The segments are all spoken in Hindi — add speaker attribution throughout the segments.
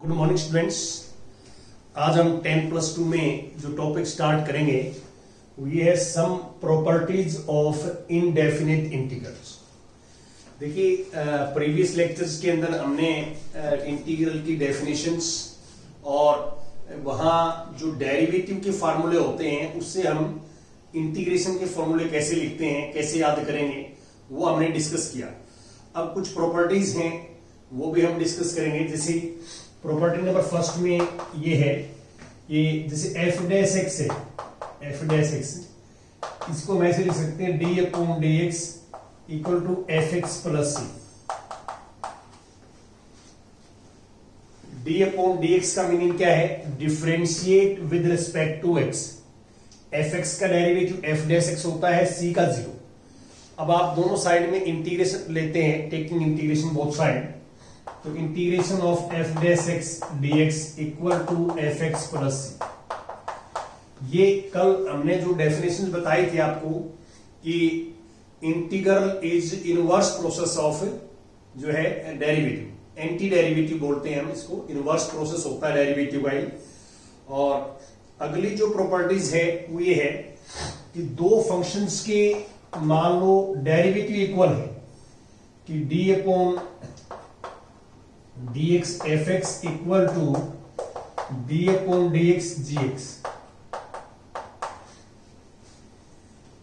Speaker 1: Good morning students. आज हम 10+2 में जो टॉपिक स्टार्ट करेंगे वो ये है some properties of indefinite integrals. देखिए प्रीवियस लेक्चर्स के अंदर हमने इंटीग्रल की डेफिनेशंस और वहां जो डेरिवेटिव के फार्मूले होते हैं उससे हम इंटीग्रेशन के फॉर्मूले कैसे लिखते हैं, कैसे याद करेंगे, वो हमने डिस्कस किया। अब कुछ प्रॉपर्टीज हैं वो भी हम डिस्कस करेंगे। जैसे प्रॉपर्टी नंबर फर्स्ट में ये है कि जैसे एफ डैश एक्स है, एफ डैश एक्स इसको हम ऐसे लिख सकते हैं D upon D X equal to F X plus C. D upon D X का मीनिंग क्या है? Differentiate with respect to X. F X का डेरिवेटिव एफ डैश एक्स होता है, सी का 0। अब आप दोनों साइड में इंटीग्रेशन लेते हैं, टेकिंग इंटीग्रेशन बोथ साइड, तो integration of F dash X DX equal to F X plus C. ये कल हमने जो डेफिनेशन बताई थी आपको कि integral is inverse process of जो है डेरिवेटिव, एंटी डेरिवेटिव बोलते हैं हम इसको, इनवर्स प्रोसेस होता है डेरिवेटिव का ही। और अगली जो प्रॉपर्टीज है वो ये है कि दो फंक्शंस के मान लो डेरिवेटिव इक्वल है कि D upon D X F X equal to D upon D X G X.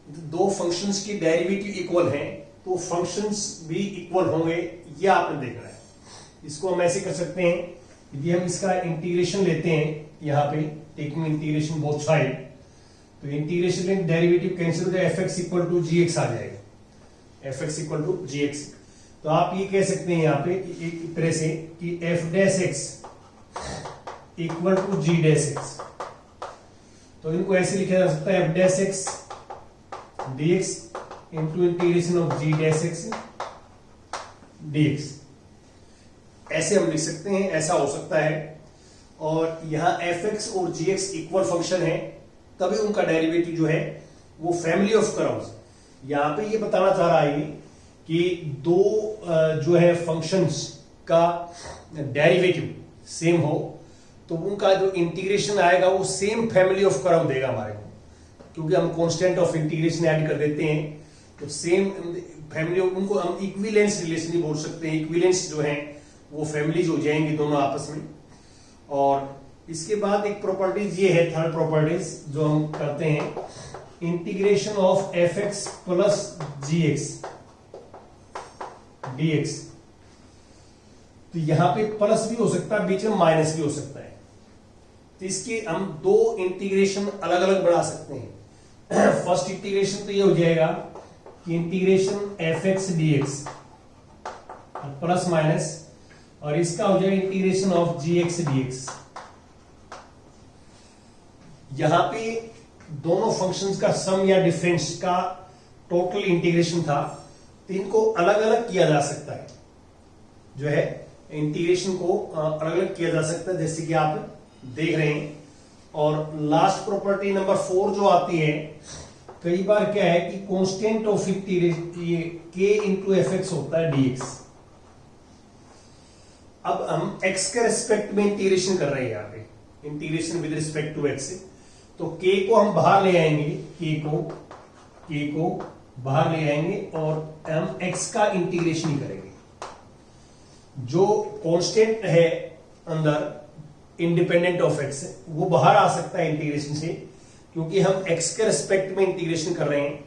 Speaker 1: दो फंक्शंस की डेरिवेटिव इक्वल है तो फंक्शंस भी इक्वल होंगे, ये आपने देखना है। इसको हम ऐसे कर सकते हैं, यदि हम इसका इंटीग्रेशन लेते हैं यहां पे टेकिंग इंटीग्रेशन बोथ साइड, तो इंटीग्रेशन में डेरिवेटिव कैंसिल हो जाए, F X equal to G X आ जाएगा, F X equal to G X. तो आप ये कह सकते हैं यहाँ पे एक तरह से कि F dash X equal to G dash X. तो इनको ऐसे लिखा जा सकता है F dash X D X into integration of G dash X D X. ऐसे हम लिख सकते हैं, ऐसा हो सकता है। और यहां एफ एक्स और जी एक्स इक्वल फंक्शन है, तभी उनका डेरिवेटिव जो है वो फैमिली ऑफ कर्व्स। यहां पे ये बताना चाह रहा है कि दो जो है फंक्शंस का डेरिवेटिव सेम हो तो उनका जो इंटीग्रेशन आएगा वो सेम फैमिली ऑफ कर्व देगा हमारे को, क्योंकि हम कांस्टेंट ऑफ इंटीग्रेशन ऐड कर देते हैं तो सेम फैमिली, उनको हम इक्विवेलेंस रिलेशन ही बोल सकते हैं। इक्विवेलेंस जो है वो फैमिलीज हो जाएंगी दोनों आपस में। और इसके बाद एक प्रॉपर्टीज ये है, थर्ड प्रॉपर्टीज जो हम करते हैं, integration of F X plus G X D X. तो यहां पे प्लस भी हो सकता है, बीच में माइनस भी हो सकता है, तो इसके हम दो इंटीग्रेशन अलग अलग बना सकते हैं। फर्स्ट इंटीग्रेशन तो ये हो जाएगा कि integration F X D X plus minus, और इसका हो जाएगा integration of G X D X. यहां पे दोनों फंक्शंस का सम या डिफरेंस का टोटल इंटीग्रेशन था, तो इनको अलग अलग किया जा सकता है, जो है इंटीग्रेशन को अलग अलग किया जा सकता है, जैसे कि आप देख रहे हैं। और लास्ट प्रॉपर्टी नंबर 4 जो आती है, कई बार क्या है कि कांस्टेंट ऑफ इंटीग्रेशन ये के इंटू एफ एक्स होता है डीएक्स। अब हम एक्स के रिस्पेक्ट में इंटीग्रेशन कर रहे हैं, यहाँ पे integration with respect to X, तो के को हम बाहर ले आएंगे, के को बाहर ले आएंगे और हम एक्स का इंटीग्रेशन ही करेंगे। जो कांस्टेंट है अंदर इंडिपेंडेंट ऑफ एक्स वो बाहर आ सकता है इंटीग्रेशन से, क्योंकि हम एक्स के रिस्पेक्ट में इंटीग्रेशन कर रहे हैं।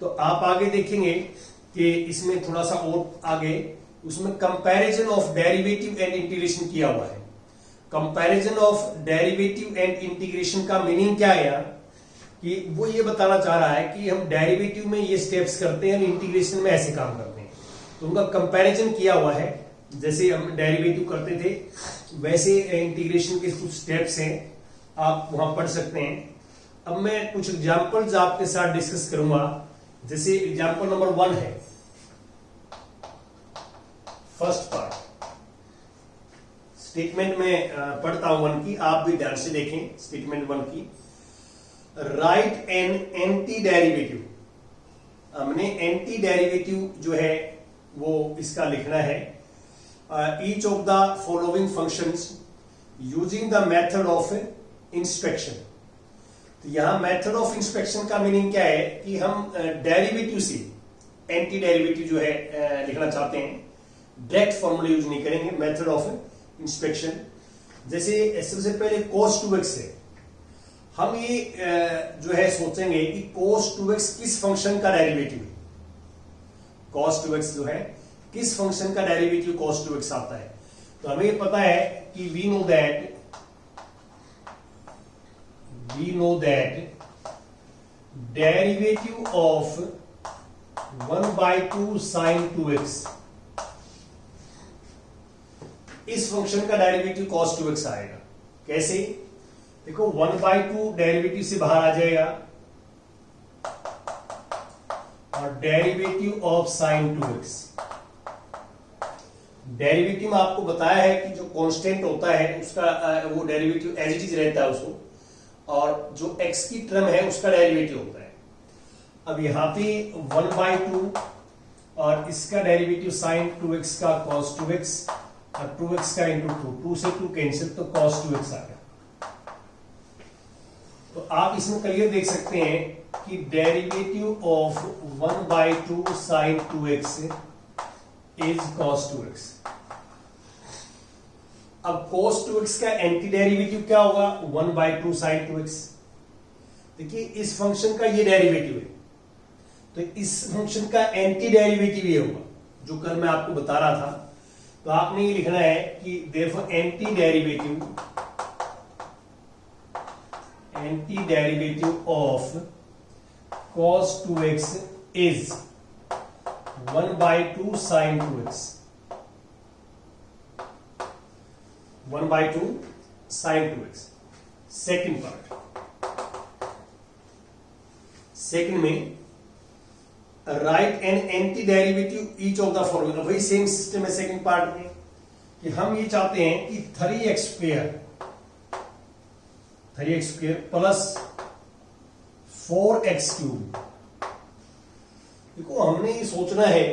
Speaker 1: तो आप आगे देखेंगे कि इसमें थोड़ा सा और आगे उसमें comparison of derivative and integration किया हुआ है। Comparison of derivative and integration का मीनिंग क्या है यार, कि वो ये बताना चाह रहा है कि हम डेरिवेटिव में ये स्टेप्स करते हैं और इंटीग्रेशन में ऐसे काम करते हैं, तो उनका कंपैरिजन किया हुआ है। जैसे हम डेरिवेटिव करते थे वैसे इंटीग्रेशन के कुछ स्टेप्स हैं, आप वहां पढ़ सकते हैं। अब मैं कुछ एग्जांपल्स आपके साथ डिस्कस करूंगा। जैसे एग्जांपल नंबर 1 है, फर्स्ट पार्ट स्टेटमेंट में पढ़ता हूं 1 की, आप भी ध्यान से देखें स्टेटमेंट 1 की। राइट एन एंटी डेरिवेटिव, हमने एंटी डेरिवेटिव जो है वो इसका लिखना है। Each of the following functions using the method of inspection. तो यहां मेथड ऑफ इंस्पेक्शन का मीनिंग क्या है कि हम डेरिवेटिव से एंटी डेरिवेटिव जो है लिखना चाहते हैं, डायरेक्ट फॉर्मूला यूज नहीं करेंगे, मेथड ऑफ इंस्पेक्शन। जैसे सबसे पहले cos 2x है, हम ये जो है सोचेंगे कि cos 2x किस फंक्शन का डेरिवेटिव है। cos 2x जो है किस फंक्शन का डेरिवेटिव cos 2x आता है। तो हमें ये पता है कि we know that derivative of 1/2 sin 2x, इस फंक्शन का डेरिवेटिव cos 2x आएगा। कैसे? देखो 1/2 डेरिवेटिव से बाहर आ जाएगा और derivative of sin 2x, derivative में आपको बताया है कि जो कांस्टेंट होता है उसका वो डेरिवेटिव एज इट इज रहता है उसको, और जो x की टर्म है उसका डेरिवेटिव होता है। अब यहां पे 1/2 और इसका डेरिवेटिव sin 2x का cos 2x और 2x का इंटू 2 से 2 कैंसिल, तो cos 2x आ गया। तो आप इसमें क्लियर देख सकते हैं कि derivative of 1/2 sin 2x is cos 2x। अब cos 2x का एंटी डेरिवेटिव क्या होगा? 1/2 sin 2x। देखिए इस फंक्शन का ये डेरिवेटिव है, तो इस फंक्शन का एंटी डेरिवेटिव ये होगा जो कल मैं आपको बता रहा था। तो आपने ये लिखना है कि therefore anti derivative of cos 2x is 1/2 sin 2x, 1/2 sin 2x। Second part, second में write an anti derivative each of the following. वही सेम सिस्टम है सेकेंड पार्ट में कि हम ये चाहते हैं कि 3x square plus 4x cube. देखो हमने ये सोचना है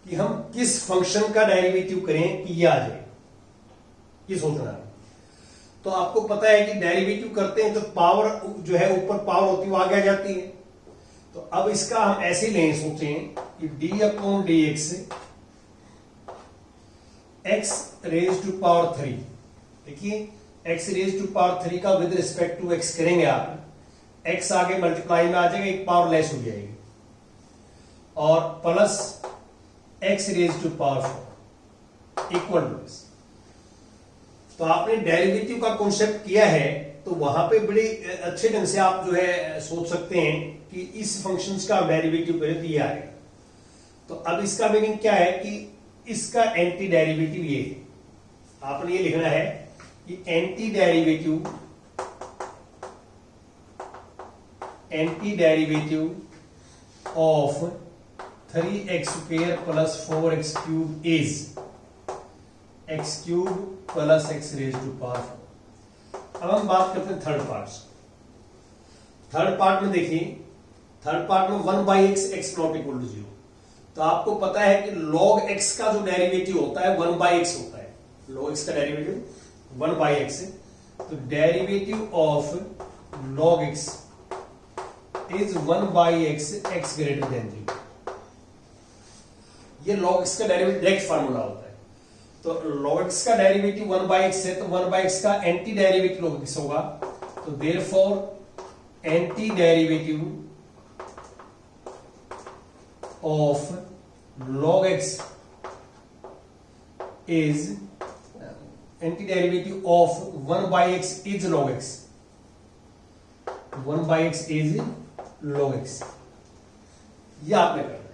Speaker 1: कि हम किस फंक्शन का डेरिवेटिव करें कि ये आ जाए, ये सोचना है। तो आपको पता है कि डेरिवेटिव करते हैं तो पावर जो है ऊपर पावर होती है वो आगे आ जाती है। तो अब इसका हम ऐसे लें, सोचें कि d/dx x raise to power 3। देखिए x रेज टू पावर 3 का विद रिस्पेक्ट टू x करेंगे आप, x आगे मल्टीप्लाई में आ जाएगा, एक पावर लेस हो जाएगी, और plus x raise to power 4 equal to this. तो आपने डेरिवेटिव का कॉन्सेप्ट किया है, तो वहां पे बड़े अच्छे ढंग से आप जो है सोच सकते हैं कि इस फंक्शंस का डेरिवेटिव करें तो ये आएगा। तो अब इसका मीनिंग क्या है कि इसका एंटी डेरिवेटिव ये है। आपने ये लिखना है कि anti derivative of 3x square plus 4x cube is x cube plus x raise to power 4। अब हम बात करते हैं थर्ड पार्ट। थर्ड पार्ट में देखिए, थर्ड पार्ट में 1/x x not equal to 0। तो आपको पता है कि log x का जो डेरिवेटिव होता है 1/x होता है। log x का डेरिवेटिव 1/x है। तो derivative of log x is 1/x x greater than 0। ये log x का डेरिवेटिव डायरेक्ट फार्मूला होता है। तो log x का डेरिवेटिव 1/x है, तो 1/x का एंटी डेरिवेटिव log x होगा। तो therefore anti derivative of log x is anti derivative of 1/x is log x, 1/x is log x। ये आपने करना है।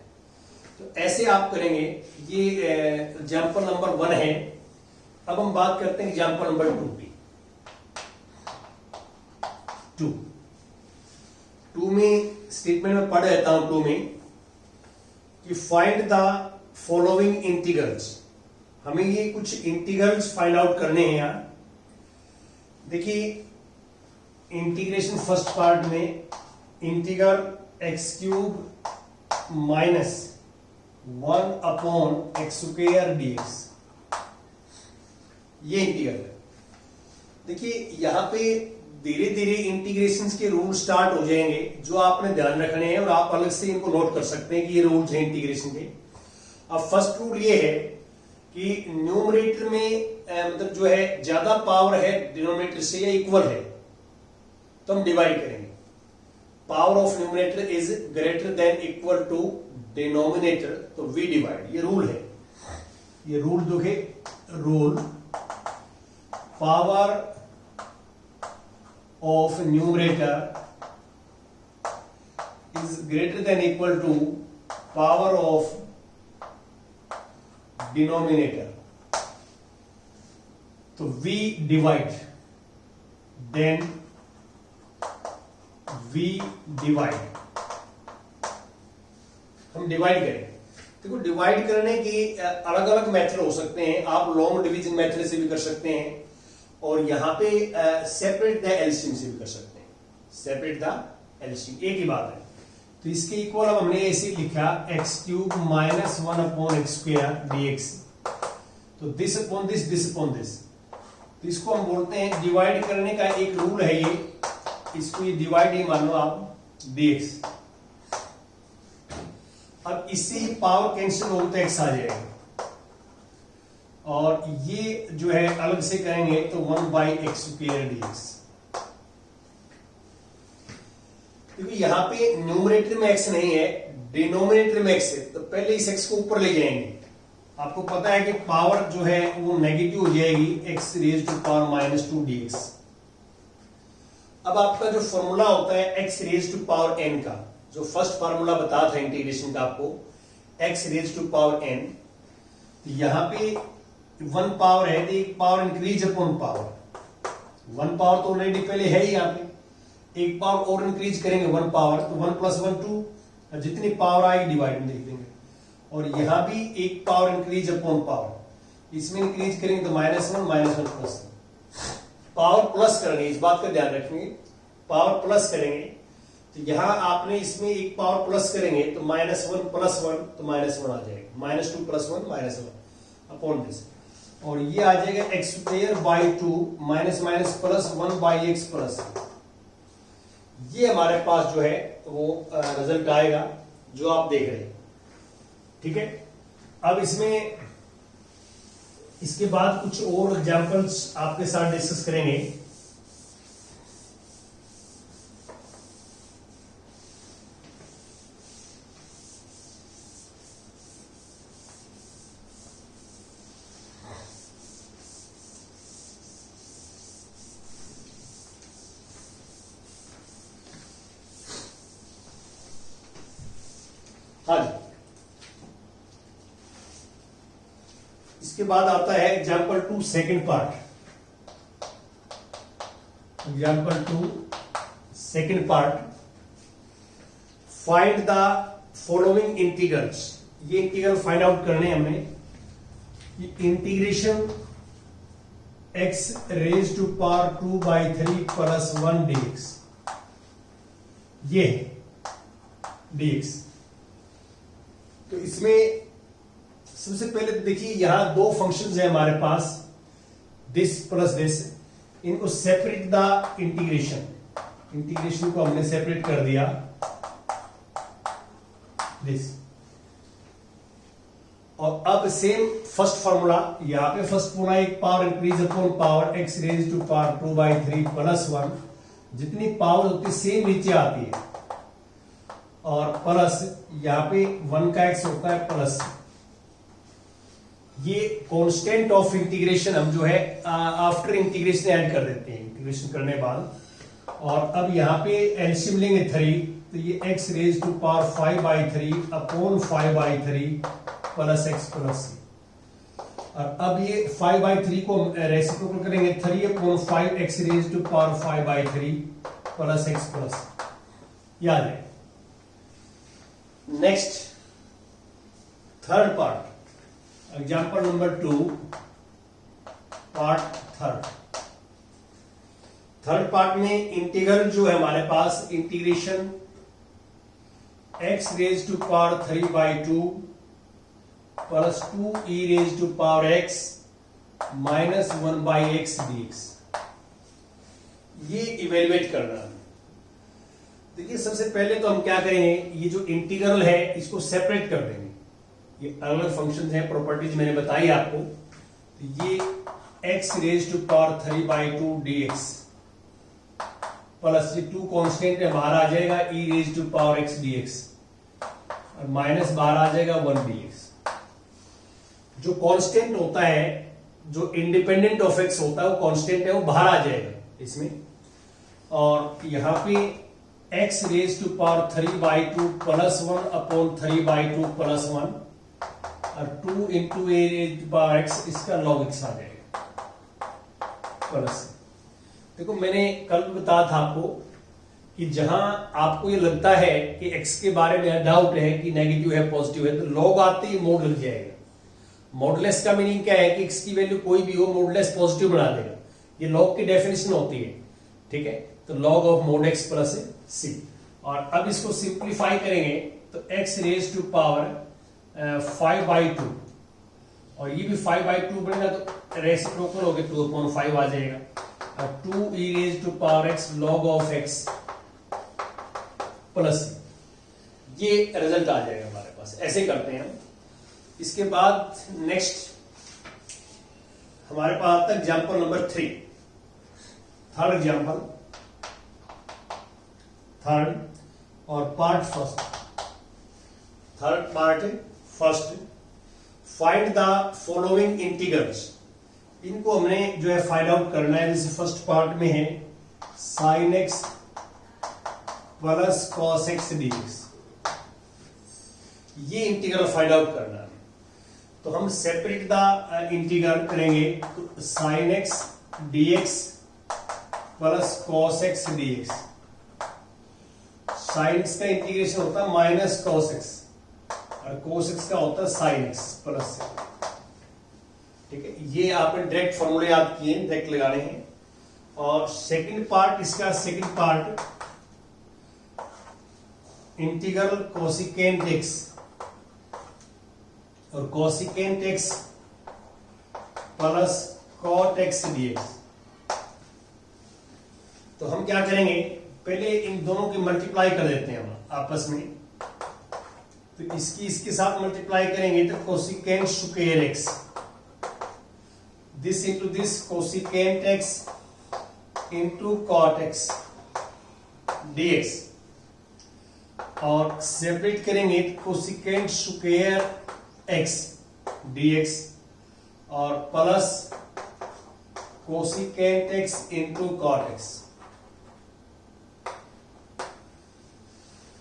Speaker 1: तो ऐसे आप करेंगे। ये एग्जाम्पल नंबर 1 है। अब हम बात करते हैं एग्जाम्पल नंबर 2 में स्टेटमेंट में पढ़ रहता हूं 2 में कि फाइंड द फॉलोइंग इंटीग्रल्स। हमें ये कुछ इंटीग्रल्स फाइंड आउट करने हैं। यहां देखिए इंटीग्रेशन फर्स्ट पार्ट में integral x³ minus 1/x² dx, ये इंटीग्रल है। देखिए यहाँ पे धीरे धीरे इंटीग्रेशन के रूल स्टार्ट हो जाएंगे जो आपने ध्यान रखने हैं और आप अलग से इनको नोट कर सकते हैं कि ये रूल्स हैं इंटीग्रेशन के। अब फर्स्ट रूल ये है कि न्यूमरेटर में मतलब जो है ज्यादा पावर है डिनोमिनेटर से या इक्वल है तो हम डिवाइड करेंगे। Power of numerator is greater than equal to denominator तो वी डिवाइड, ये रूल है। ये रूल देखे, rule power of numerator is greater than equal to power of denominator तो we divide, then we divide, हम डिवाइड करें। देखो डिवाइड करने की अलग अलग मेथड हो सकते हैं, आप लॉन्ग डिवीजन मेथड से भी कर सकते हैं और यहां पे सेपरेट द एलसीएम से भी कर सकते हैं। सेपरेट द एलसीएम एक ही बात है। तो इसके इक्वल अब हमने ऐसे लिखा X cube minus 1 upon X square DX. तो this upon this, this upon this, तो इसको हम बोलते हैं डिवाइड करने का एक रूल है ये। इसको ये डिवाइड ही मान लो आप डीएक्स। अब इससे ही पावर कैंसिल होता है, एक्स आ जाएगा और ये जो है अलग से करेंगे तो 1 बाई एक्स स्क्वायर डीएक्स। क्योंकि यहां पे न्यूमरेटर में एक्स नहीं है, डिनोमिनेटर में एक्स है, तो पहले इस एक्स को ऊपर ले जाएंगे। आपको पता है कि पावर जो है वो नेगेटिव हो जाएगी, X raise to power minus 2 D X. अब आपका जो फॉर्मूला होता है X raise to power N का, जो फर्स्ट फॉर्मूला बताया था इंटीग्रेशन का आपको, X raise to power N, तो यहां पे 1 पावर है तो एक power increase upon power. 1 power तो ऑलरेडी पहले है ही, यहाँ पे एक पावर और इंक्रीज करेंगे 1 पावर, तो 1 प्लस 1 2, और जितनी पावर आएगी डिवाइड में देख लेंगे। और यहां भी एक पावर इंक्रीज अपॉन पावर, इसमें इंक्रीज करेंगे तो -1 -1 प्लस पावर प्लस करेंगे, इस बात का ध्यान रखेंगे, पावर प्लस करेंगे। तो यहां आपने इसमें एक पावर प्लस करेंगे तो -1 प्लस 1 तो -1 आ जाएगा, -2 प्लस 1 -1 अपॉन दिस। और ये आ जाएगा x square by 2 minus minus plus 1 by x plus. ये हमारे पास जो है वो रिजल्ट आएगा जो आप देख रहे हैं। ठीक है, अब इसमें इसके बाद कुछ और एग्जांपल्स आपके साथ डिस्कस करेंगे। हाँ जी, इसके बाद आता है example 2 second part. Example 2 second part, find the following integrals. ये इंटीग्रल फाइंड आउट करने हमने, integration X raise to power 2/3 plus 1 dx, ये dx। तो इसमें सबसे पहले तो देखिए यहां दो फंक्शंस है हमारे पास, दिस प्लस दिस, इनको सेपरेट द इंटीग्रेशन, इंटीग्रेशन को हमने सेपरेट कर दिया दिस। और अब सेम फर्स्ट फॉर्मूला, यहां पे फर्स्ट फॉर्मूला एक power increase upon power X raise to power 2/3 plus 1, जितनी पावर होती है सेम नीचे आती है, और प्लस यहां पे 1 का एक्स होता है प्लस। ये कांस्टेंट ऑफ इंटीग्रेशन हम जो है आफ्टर इंटीग्रेशन ऐड कर देते हैं, इंटीग्रेशन करने बाद। और अब यहां पे एलसीएम लेंगे 3, तो ये X raise to power 5/3 upon 5/3 plus X plus C. और अब ये 5/3 को रेसिप्रोकल करेंगे, 3 upon 5 X raise to power 5/3 plus X plus, याद है। Next third part, example number 2 part third part में इंटीग्रल जो है हमारे पास, integration X raise to power 3/2 plus 2 e raise to power x minus 1/x dx। ये इवेल्युएट करना है। देखिए सबसे पहले तो हम क्या करेंगे, ये जो इंटीग्रल है इसको सेपरेट कर देंगे। ये अलग अलग फंक्शन है, प्रॉपर्टीज मैंने बताई आपको। तो ये x raise to power 3/2 dx plus ये 2 कांस्टेंट है, बाहर आ जाएगा e raise to power x dx और माइनस बाहर आ जाएगा 1 dx। जो कांस्टेंट होता है, जो इंडिपेंडेंट ऑफ x होता है, वो कांस्टेंट है, वो बाहर आ जाएगा इसमें। और यहाँ पे x raise to power 3/2 plus 1 upon 3/2 plus 1 और 2 into A raise to power x, इसका log x आ जाएगा प्लस। देखो मैंने कल बताया था आपको कि जहां आपको ये लगता है कि x के बारे में डाउट है कि नेगेटिव है पॉजिटिव है, तो log आते ही मोड लग जाएगा। मॉडुलस का मीनिंग क्या है कि x की वैल्यू कोई भी हो, मॉडुलस पॉजिटिव बना देगा। ये log की डेफिनेशन होती है, ठीक है। तो log of mode x plus c। और अब इसको सिंप्लीफाई करेंगे तो x रेज टू पावर 5/2 और ये भी 5/2 बनेगा तो रेसिप्रोकल हो गया, 2/5 आ जाएगा और 2 e raise to power x log of x plus c। ये रिजल्ट आ जाएगा हमारे पास। ऐसे करते हैं हम। इसके बाद नेक्स्ट हमारे पास आता है example number 3, third example, third और part first. Third part first, find the following integrals. इनको हमने जो है फाइंड आउट करना है। जैसे फर्स्ट पार्ट में है sin x plus cos x dx, ये इंटीग्रल फाइंड आउट करना है। तो हम सेपरेट द इंटीग्रल करेंगे तो sin x dx plus cos x dx। sin x का इंटीग्रेशन होता है माइनस cos x और cos x का होता है sin x प्लस, ठीक है। ये आपने डायरेक्ट फॉर्मूले याद किए, डायरेक्ट लगाने हैं। और सेकंड पार्ट, इसका second part integral cosecant x और cosecant x plus cot x dx। तो हम क्या करेंगे, पहले इन दोनों की मल्टीप्लाई कर देते हैं हम आपस में। तो इसकी इसके साथ मल्टीप्लाई करेंगे तो cosecant square x, this into this cosecant x into cot x dx। और सेपरेट करेंगे कोसिकेंट स्क्वायर x dx और plus cosecant x into cot x।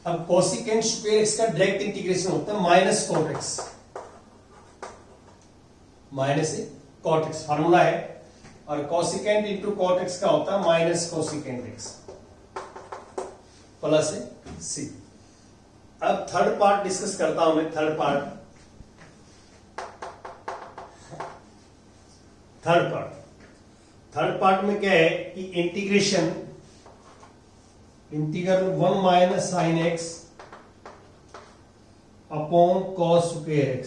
Speaker 1: अब कोसिकेंट स्क्वायर x का डायरेक्ट इंटीग्रेशन होता है minus cot x, minus cot x formula है। और कोसिकेंट इंटू cot x का होता है minus cosecant x plus c। अब थर्ड पार्ट डिस्कस करता हूं मैं। थर्ड पार्ट में क्या है कि integral 1 minus sine x upon cos square x।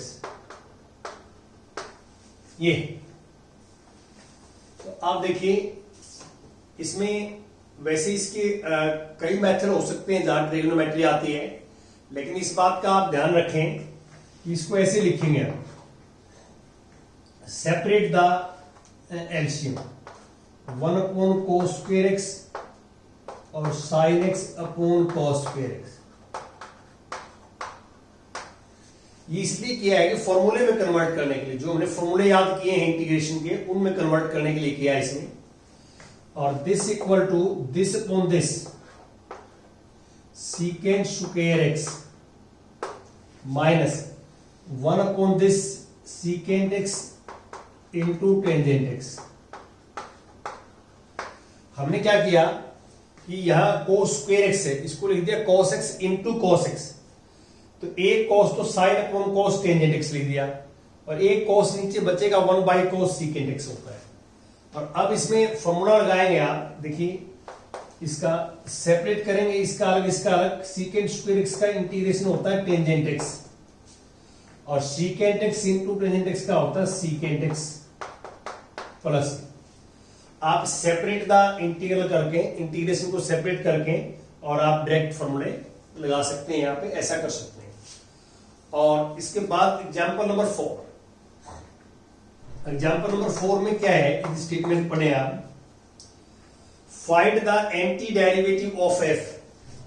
Speaker 1: ये तो आप देखिए, इसमें वैसे इसके कई मेथड हो सकते हैं जहां ट्रिग्नोमेट्री आती है, लेकिन इस बात का आप ध्यान रखें कि इसको ऐसे लिखेंगे हम, separate the LCM 1 upon cos square x और sine x upon cos square x। ये इसलिए किया है कि फॉर्मूले में कन्वर्ट करने के लिए, जो हमने फॉर्मूले याद किए हैं इंटीग्रेशन के, उनमें कन्वर्ट करने के लिए किया है इसमें। और this equal to this upon this secant square x minus 1 upon this secant x into tangent x। हमने क्या किया कि यहां cos स्क्वायर x है, इसको लिख दिया cos x into cos x। तो एक cos तो sine upon cos tangent x लिख दिया और एक cos नीचे बचेगा 1/cos सीकेंट x होता है। और अब इसमें फॉर्मूला लगाएंगे आप, देखिए इसका सेपरेट करेंगे, इसका अलग इसका अलग। सीकेंट स्क्वायर x का इंटीग्रेशन होता है टेंजेंट x और secant x into tangent x का होता है सीकेंट x प्लस। आप सेपरेट द इंटीग्रल करके, इंटीग्रेशन को सेपरेट करके और आप डायरेक्ट फॉर्मूले लगा सकते हैं, यहाँ पे ऐसा कर सकते हैं। और इसके बाद एग्जाम्पल नंबर 4, एग्जाम्पल नंबर 4 में क्या है, स्टेटमेंट पढ़े आप, find the anti derivative of F.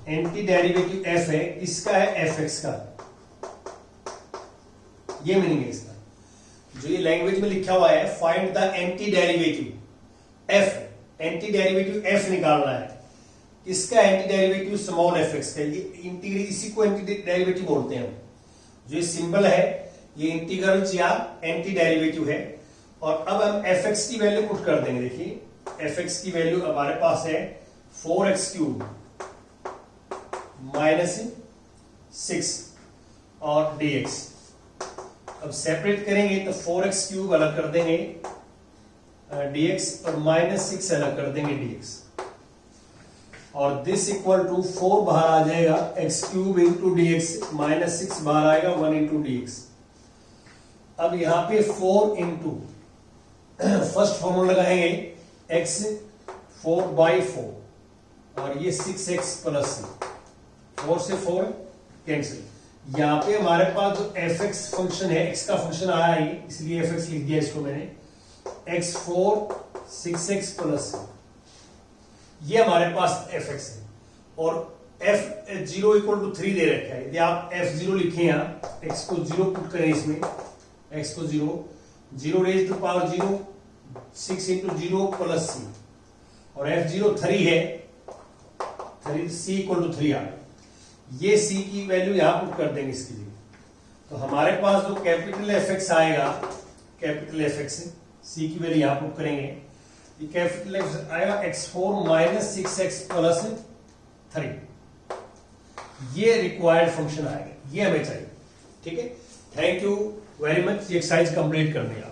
Speaker 1: Anti derivative F है, इसका है एफ एक्स का, ये मीनिंग है इसका। जो ये लैंग्वेज में लिखा हुआ है find the anti derivative F, anti derivative F निकालना है, इसका anti derivative small F X का। ये इंटीग्रल, इसी को एंटी डेरिवेटिव बोलते हैं हम। जो ये सिंबल है ये इंटीग्रल या एंटी डेरिवेटिव है। और अब हम एफ एक्स की वैल्यू पुट कर देंगे। देखिए एफ एक्स की वैल्यू हमारे पास है 4x³ -6 और dx। अब सेपरेट करेंगे तो 4x³ अलग कर देंगे dx और -6 अलग कर देंगे dx। और दिस इक्वल टू 4 बाहर आ जाएगा, x³ इंटू dx, -6 बाहर आएगा 1 इंटू dx। अब यहां पे 4 इंटू फर्स्ट फॉर्मूला लगाएंगे x 4/4 और ये 6x प्लस 4 से 4 कैंसिल। यहां पे हमारे पास जो fx फंक्शन है, x का फंक्शन आया है इसलिए fx लिख दिया इसको मैंने, x4 6x प्लस, ये हमारे पास fx है। और f0 इक्वल टू 3 दे रखा है। यदि आप f0 लिखें यहाँ, x को 0 पुट करें इसमें, x को 0 raise to power 0, 6 into 0 plus c, और f0 3 है, 3 c इक्वल टू 3 आ गया। ये c की वैल्यू यहां पुट कर देंगे इसके लिए। तो हमारे पास जो कैपिटल fx आएगा, कैपिटल fx, c की वैल्यू यहां पुट करेंगे, ये कैपिटल f आएगा x4 -6x प्लस 3। ये रिक्वायर्ड फंक्शन आएगा, ये हमें चाहिए। ठीक है, थैंक यू वेरी मच। ये एक्सरसाइज कंप्लीट करने का।